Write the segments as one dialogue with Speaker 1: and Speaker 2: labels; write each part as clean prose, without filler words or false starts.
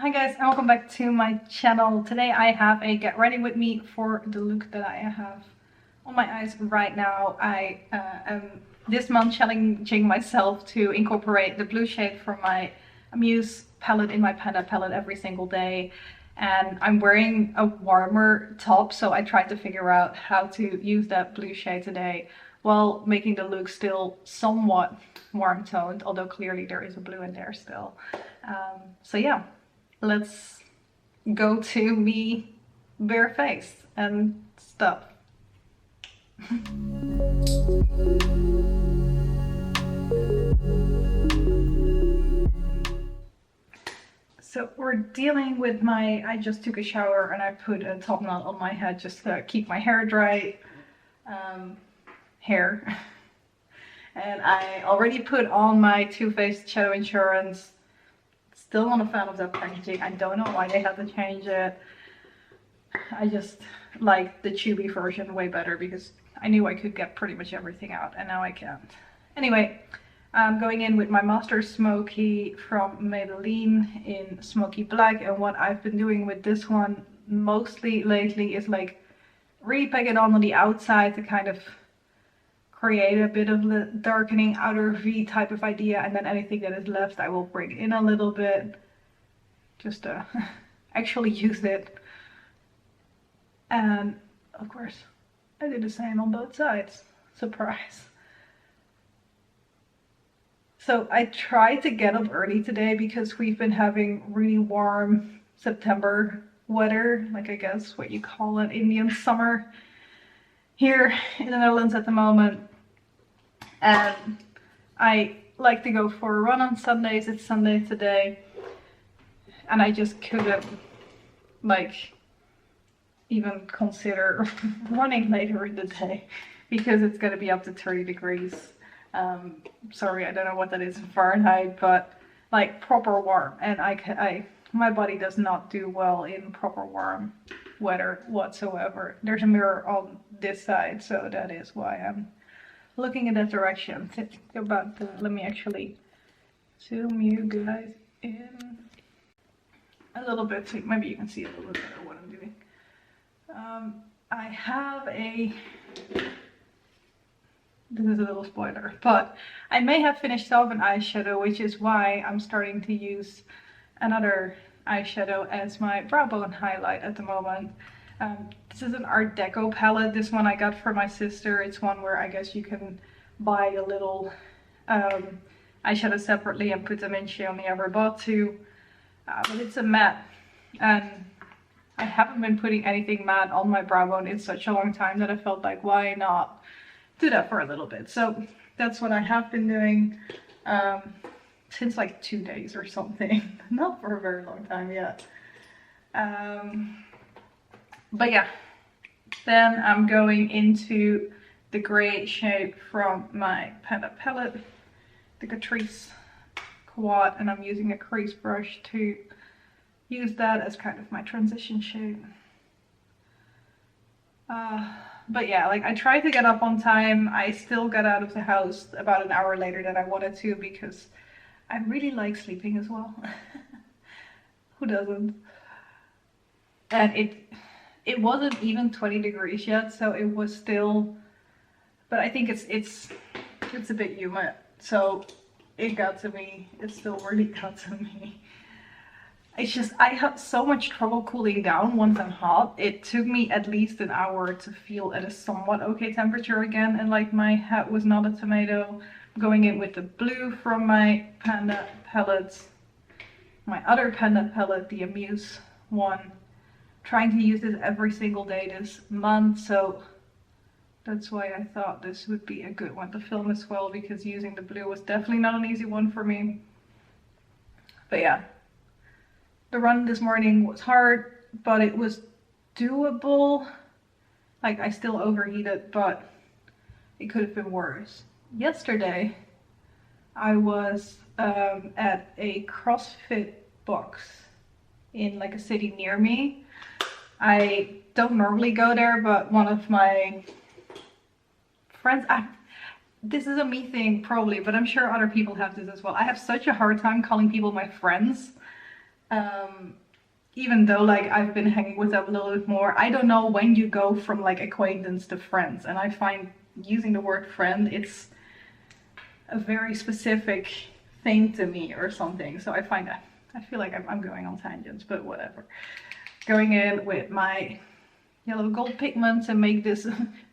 Speaker 1: Hi guys, and welcome back to my channel. Today I have a get ready with me for the look that I have on my eyes right now. I am this month challenging myself to incorporate the blue shade from my Amuse palette in my Panda palette every single day. And I'm wearing a warmer top, so I tried to figure out how to use that blue shade today while making the look still somewhat warm toned, although clearly there is a blue in there still. So yeah. Let's go to me bare face and stuff. So we're dealing with I just took a shower and I put a top knot on my head just to keep my hair dry. And I already put on my Too Faced Shadow Insurance. Still not a fan of that packaging. I don't know why they had to change it. I just like the chewy version way better because I knew I could get pretty much everything out and now I can't. Anyway, I'm going in with my Master Smoky from Maybelline in Smoky Black, and what I've been doing with this one mostly lately is like really pack it on the outside to kind of create a bit of the darkening outer V type of idea, and then anything that is left I will bring in a little bit just to actually use it. And of course I did the same on both sides. Surprise. So I tried to get up early today because we've been having really warm September weather, like I guess what you call an Indian summer here in the Netherlands at the moment. And I like to go for a run on Sundays. It's Sunday today, and I just couldn't like even consider running later in the day because it's going to be up to 30 degrees. Sorry, I don't know what that is in Fahrenheit, but like proper warm, and my body does not do well in proper warm weather whatsoever. There's a mirror on this side, so that is why I'm looking in that direction. Let me actually zoom you guys in a little bit so maybe you can see a little bit better what I'm doing. I have this is a little spoiler, but I may have finished off an eyeshadow, which is why I'm starting to use another eyeshadow as my brow bone highlight at the moment. This is an Art Deco palette. This one I got for my sister. It's one where I guess you can buy a little eyeshadow separately and put them in. She only ever bought two. But it's a matte. And I haven't been putting anything matte on my brow bone in such a long time that I felt like, why not do that for a little bit? So that's what I have been doing since like 2 days or something. Not for a very long time yet. But yeah, then I'm going into the gray shade from my Panda palette, the Catrice Quad, and I'm using a crease brush to use that as kind of my transition shade. But yeah, like I tried to get up on time. I still got out of the house about an hour later than I wanted to because I really like sleeping as well. Who doesn't? And it wasn't even 20 degrees yet, so it was still, but I think it's a bit humid, so it got to me. It still really got to me. It's just I had so much trouble cooling down once I'm hot. It took me at least an hour to feel at a somewhat okay temperature again, and like my hat was not a tomato. Going in with the blue from my Panda palette, my other Panda palette, the Amuse one. Trying to use this every single day this month, so that's why I thought this would be a good one to film as well, because using the blue was definitely not an easy one for me. But yeah, the run this morning was hard, but it was doable. Like I still overheated, but it could have been worse. Yesterday I was at a CrossFit box in like a city near me. I don't normally go there, but one of my friends, this is a me thing probably, but I'm sure other people have this as well. I have such a hard time calling people my friends. even though like I've been hanging with them a little bit more, I don't know when you go from like acquaintance to friends. And I find using the word friend, it's a very specific thing to me or something. So I find that, I feel like I'm going on tangents, but whatever. Going in with my yellow gold pigments and make this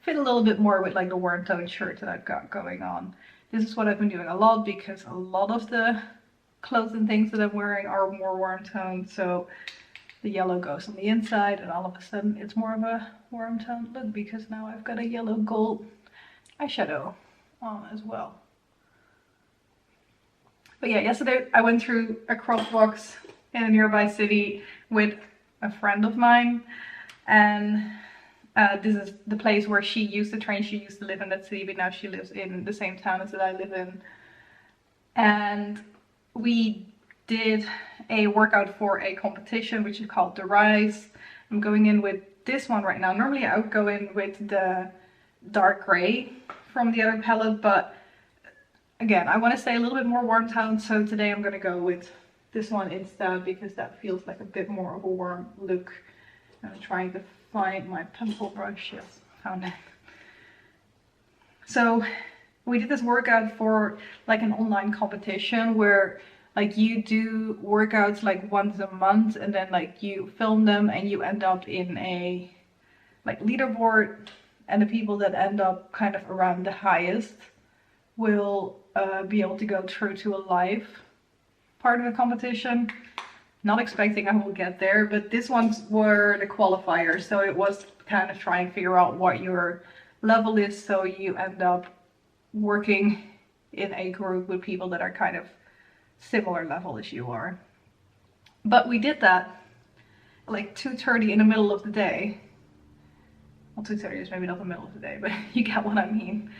Speaker 1: fit a little bit more with like the warm tone shirt that I've got going on. This is what I've been doing a lot because a lot of the clothes and things that I'm wearing are more warm toned, so the yellow goes on the inside and all of a sudden it's more of a warm toned look because now I've got a yellow gold eyeshadow on as well. But yeah, yesterday I went through a crosswalks in a nearby city with a friend of mine, and this is the place where she used to train. She used to live in that city, but now she lives in the same town as that I live in. And we did a workout for a competition which is called The Rise. I'm going in with this one right now. Normally I would go in with the dark gray from the other palette, but again, I want to stay a little bit more warm tone, so today I'm going to go with this one instead because that feels like a bit more of a warm look. I'm trying to find my pencil brush. Yes, found it. So we did this workout for like an online competition where like you do workouts like once a month and then like you film them and you end up in a like leaderboard, and the people that end up kind of around the highest will be able to go through to a live part of the competition. Not expecting I will get there, but this ones were the qualifiers, so it was kind of trying to figure out what your level is, so you end up working in a group with people that are kind of similar level as you are. But we did that like 2:30 in the middle of the day. Well, 2:30 is maybe not the middle of the day, but you get what I mean.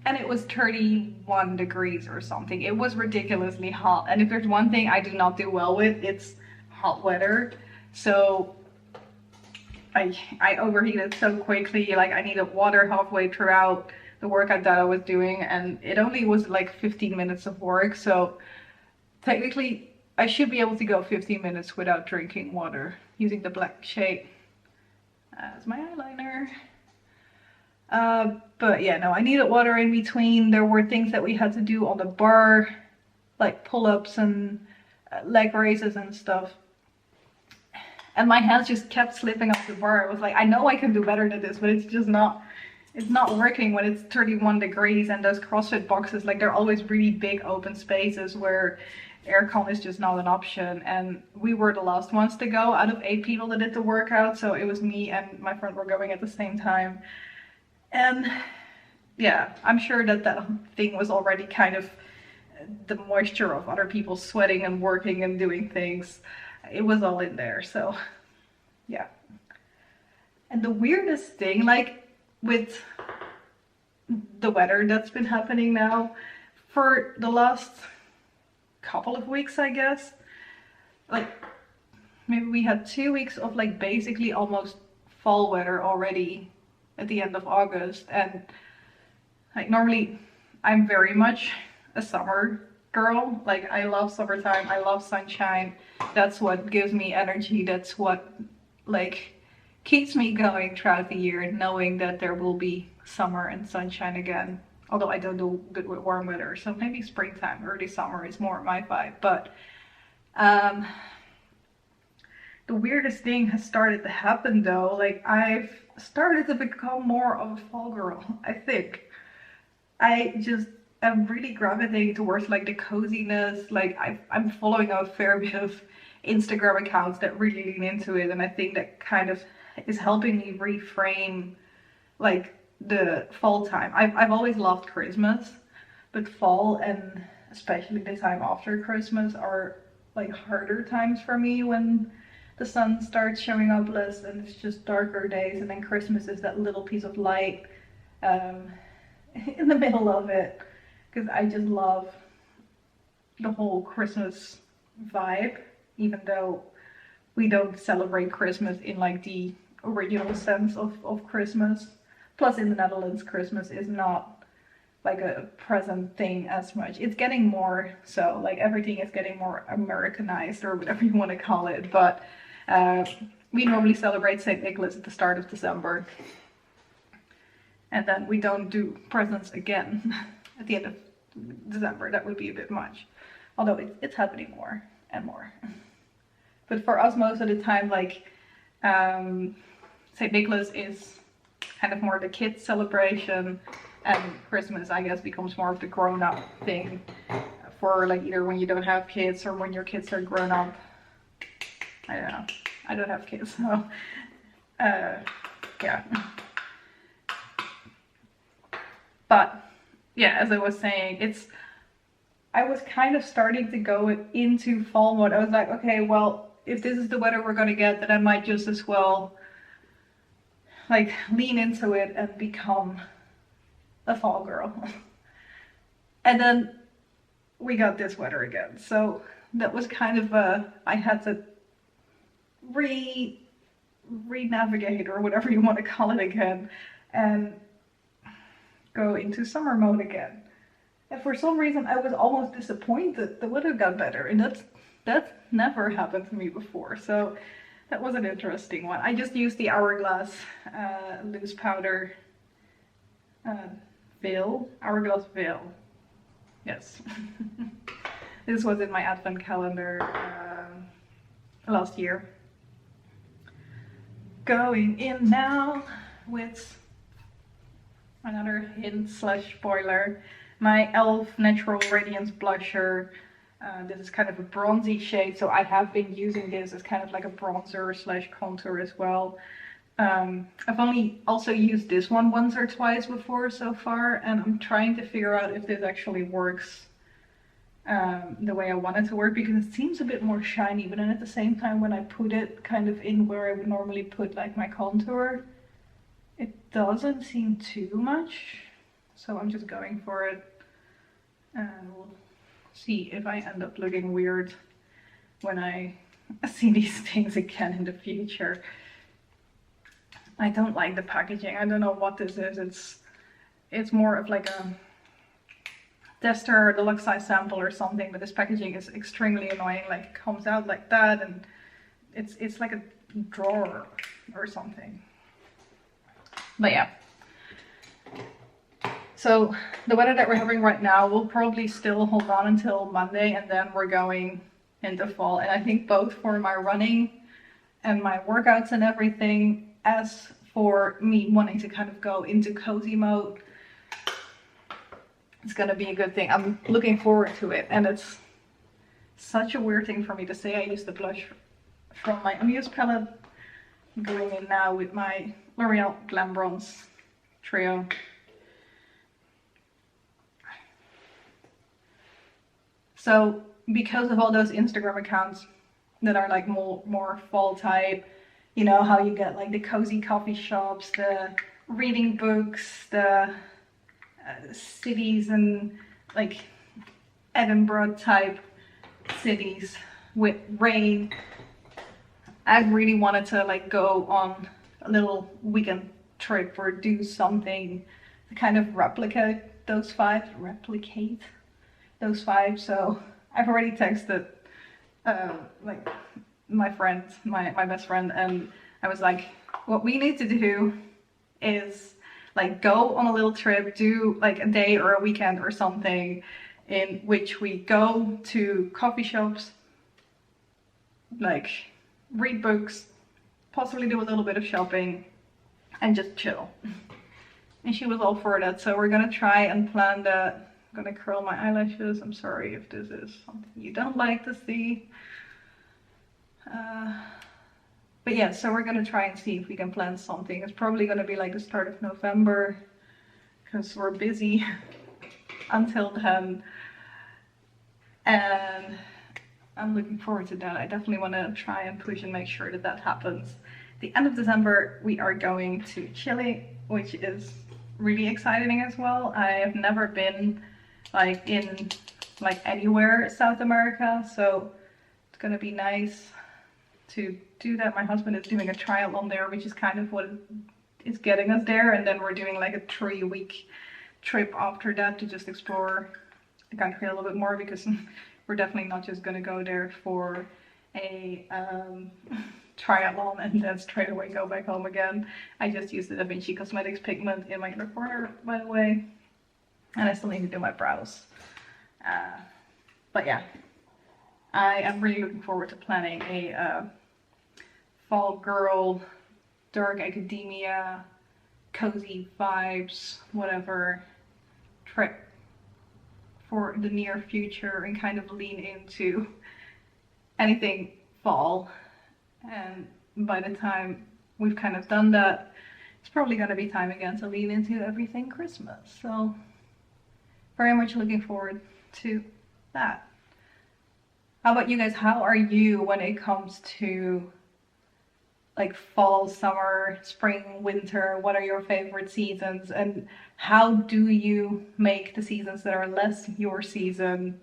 Speaker 1: And it was 31 degrees or something. It was ridiculously hot. And if there's one thing I do not do well with, it's hot weather. So I overheated so quickly. Like I needed water halfway throughout the workout that I was doing, and it only was like 15 minutes of work. So technically I should be able to go 15 minutes without drinking water using the black shade as my eyeliner. But yeah, no, I needed water in between. There were things that we had to do on the bar, like pull-ups and leg raises and stuff. And my hands just kept slipping off the bar. I was like, I know I can do better than this, but it's just not, it's not working when it's 31 degrees and those CrossFit boxes, like they're always really big open spaces where aircon is just not an option. And we were the last ones to go out of 8 people that did the workout. So it was me and my friend were going at the same time. And yeah, I'm sure that that thing was already kind of the moisture of other people sweating and working and doing things. It was all in there, so yeah. And the weirdest thing, like with the weather that's been happening now for the last couple of weeks, I guess, like maybe we had 2 weeks of like basically almost fall weather already at the end of August. And like normally I'm very much a summer girl. Like I love summertime, I love sunshine. That's what gives me energy. That's what like keeps me going throughout the year, knowing that there will be summer and sunshine again. Although I don't do good with warm weather, so maybe springtime, early summer is more my vibe. But the weirdest thing has started to happen though. Like I've started to become more of a fall girl, I think. I just am really gravitating towards like the coziness. Like I'm following a fair bit of Instagram accounts that really lean into it, and I think that kind of is helping me reframe like the fall time. I've always loved Christmas, but fall and especially the time after Christmas are like harder times for me when the sun starts showing up less and it's just darker days, and then Christmas is that little piece of light in the middle of it, because I just love the whole Christmas vibe, even though we don't celebrate Christmas in like the original sense of Christmas. Plus in the Netherlands, Christmas is not like a present thing as much. It's getting more so, like everything is getting more Americanized or whatever you want to call it. But we normally celebrate St. Nicholas at the start of December. And then we don't do presents again at the end of December. That would be a bit much. Although it's happening more and more. But for us, most of the time, like St. Nicholas is kind of more the kids' celebration, and Christmas, I guess, becomes more of the grown-up thing for like either when you don't have kids or when your kids are grown up. I don't know. I don't have kids, so yeah. But yeah, as I was saying, I was kind of starting to go into fall mode. I was like, okay, well, if this is the weather we're gonna get, then I might just as well like lean into it and become a fall girl. And then we got this weather again. So that was kind of I had to re-navigate or whatever you want to call it again and go into summer mode again. And for some reason I was almost disappointed the weather got better, and that's never happened to me before. So that was an interesting one. I just used the Hourglass loose powder veil. Hourglass veil. Yes. This was in my advent calendar last year. Going in now with another hint slash spoiler. My e.l.f. Natural Radiance blusher. This is kind of a bronzy shade, so I have been using this as kind of like a bronzer slash contour as well. I've only also used this one once or twice before so far, and I'm trying to figure out if this actually works the way I want it to work, because it seems a bit more shiny, but then at the same time when I put it kind of in where I would normally put like my contour, it doesn't seem too much. So I'm just going for it, and we'll see if I end up looking weird when I see these things again in the future. I don't like the packaging. I don't know what this is. It's more of like a tester or deluxe size sample or something, but this packaging is extremely annoying. Like it comes out like that, and it's like a drawer or something. But yeah. So the weather that we're having right now will probably still hold on until Monday, and then we're going into fall. And I think both for my running and my workouts and everything, as for me wanting to kind of go into cozy mode, it's gonna be a good thing. I'm looking forward to it, and it's such a weird thing for me to say. I used the blush from my Amuse palette. I'm going in now with my L'Oreal Glam Bronze Trio. So because of all those Instagram accounts that are like more fall type, you know how you get like the cozy coffee shops, the reading books, the cities and like Edinburgh type cities with rain. I really wanted to like go on a little weekend trip or do something to kind of replicate those vibes. So I've already texted like my friend, my best friend, and I was like, what we need to do is like go on a little trip, do like a day or a weekend or something in which we go to coffee shops, like read books, possibly do a little bit of shopping, and just chill. And she was all for that, so we're gonna try and plan that. I'm gonna curl my eyelashes. I'm sorry if this is something you don't like to see. But yeah, so we're gonna try and see if we can plan something. It's probably gonna be like the start of November, because we're busy until then. And I'm looking forward to that. I definitely want to try and push and make sure that that happens. The end of December, we are going to Chile, which is really exciting as well. I have never been like in like anywhere South America, so it's gonna be nice to do that. My husband is doing a trial on there, which is kind of what is getting us there, and then we're doing like a 3-week trip after that to just explore the country a little bit more, because we're definitely not just gonna go there for a triathlon and then straight away go back home again. I just used the Vinci Cosmetics pigment in my inner corner, by the way, and I still need to do my brows. But yeah, I am really looking forward to planning a fall girl, dark academia, cozy vibes, whatever trip for the near future, and kind of lean into anything fall. And by the time we've kind of done that, it's probably going to be time again to lean into everything Christmas. So very much looking forward to that. How about you guys? How are you when it comes to like fall, summer, spring, winter? What are your favorite seasons, and how do you make the seasons that are less your season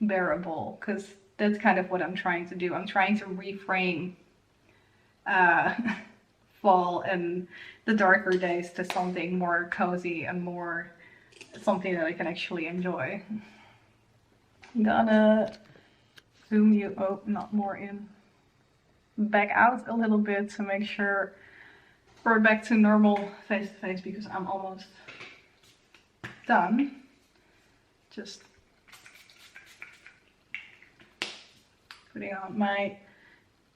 Speaker 1: bearable? Because that's kind of what I'm trying to do. I'm trying to reframe fall and the darker days to something more cozy and more something that I can actually enjoy. I'm gonna zoom you, oh, not more in, back out a little bit to make sure we're back to normal face to face, because I'm almost done. Just putting on my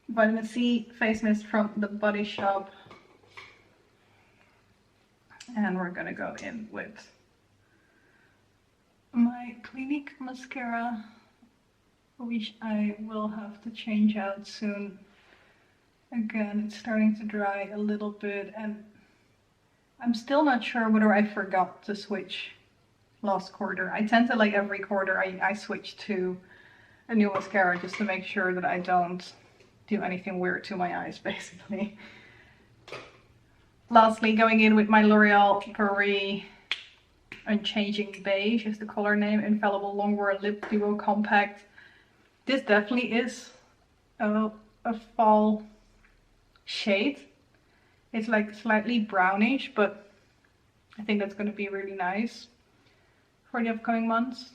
Speaker 1: vitamin C face mist from the Body Shop, and we're gonna go in with my Clinique mascara, which I will have to change out soon. Again, it's starting to dry a little bit, and I'm still not sure whether I forgot to switch last quarter. I tend to, like, every quarter I switch to a new mascara just to make sure that I don't do anything weird to my eyes, basically. Lastly, going in with my L'Oreal Paris Unchanging Beige is the color name, Infallible Longwear Lip Duo Compact. This definitely is a fall shade. It's like slightly brownish, but I think that's going to be really nice for the upcoming months.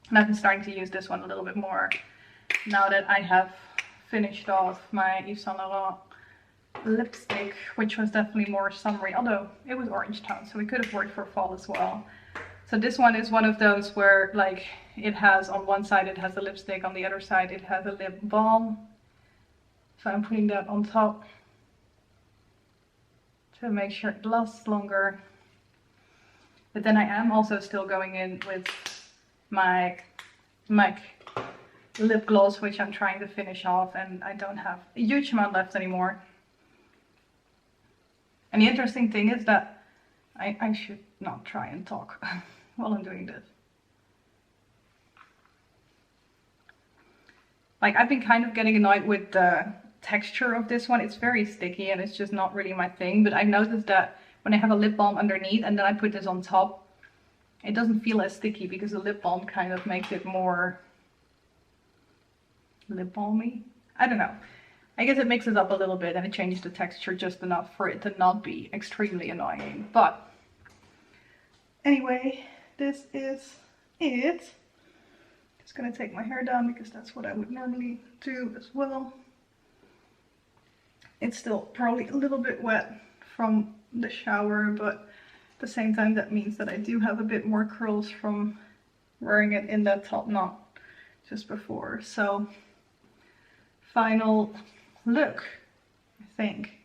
Speaker 1: And I've been starting to use this one a little bit more now that I have finished off my Yves Saint Laurent lipstick, which was definitely more summery, although it was orange tone, so it could have worked for fall as well. So this one is one of those where, like, it has on one side it has a lipstick, on the other side it has a lip balm. So I'm putting that on top to make sure it lasts longer. But then I am also still going in with my MAC lip gloss, which I'm trying to finish off, and I don't have a huge amount left anymore. And the interesting thing is that I should not try and talk while I'm doing this. Like, I've been kind of getting annoyed with the texture of this one. It's very sticky and it's just not really my thing, but I noticed that when I have a lip balm underneath and then I put this on top, it doesn't feel as sticky because the lip balm kind of makes it more lip balmy. I don't know. I guess it mixes up a little bit and it changes the texture just enough for it to not be extremely annoying. But anyway, this is it. Just gonna take my hair down because that's what I would normally do as well. It's still probably a little bit wet from the shower, but at the same time that means that I do have a bit more curls from wearing it in that top knot just before. So final look, I think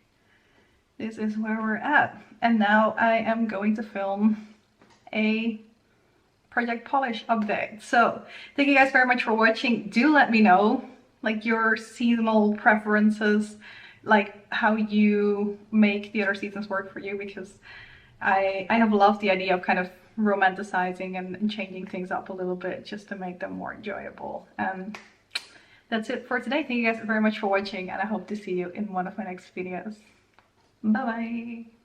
Speaker 1: this is where we're at. And now I am going to film a Project Polish update. So thank you guys very much for watching. Do let me know, like, your seasonal preferences, like how you make the other seasons work for you, because I have loved the idea of kind of romanticizing and changing things up a little bit just to make them more enjoyable. And that's it for today. Thank you guys very much for watching, and I hope to see you in one of my next videos. Bye bye!